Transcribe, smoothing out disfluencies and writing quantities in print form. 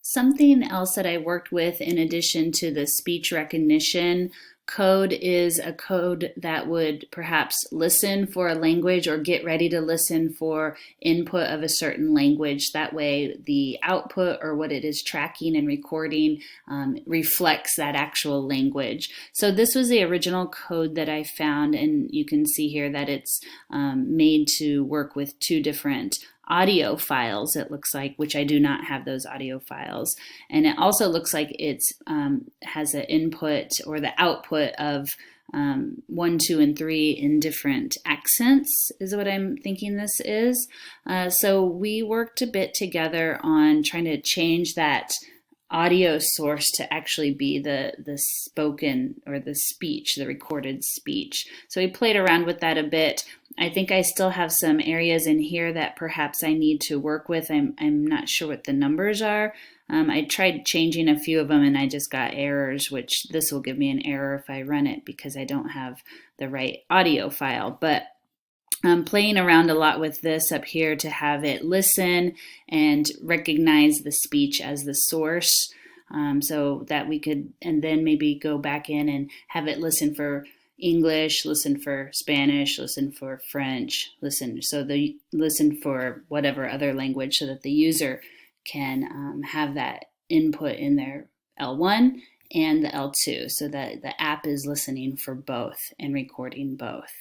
Something else that I worked with in addition to the speech recognition code is a code that would perhaps listen for a language or get ready to listen for input of a certain language. That way, the output or what it is tracking and recording reflects that actual language. So, this was the original code that I found, and you can see here that it's made to work with two different audio files, it looks like, which I do not have those audio files. And it also looks like it's has an input or the output of 1, 2, and 3 in different accents is what I'm thinking this is. So we worked a bit together on trying to change that audio source to actually be the spoken or the speech, the recorded speech. So we played around with that a bit. I think I still have some areas in here that perhaps I need to work with. I'm not sure what the numbers are. I tried changing a few of them and I just got errors, which this will give me an error if I run it because I don't have the right audio file. But I'm playing around a lot with this up here to have it listen and recognize the speech as the source, so that we could, and then maybe go back in and have it listen for English, listen for Spanish, listen for French, listen for whatever other language so that the user can have that input in their L1 and the L2 so that the app is listening for both and recording both.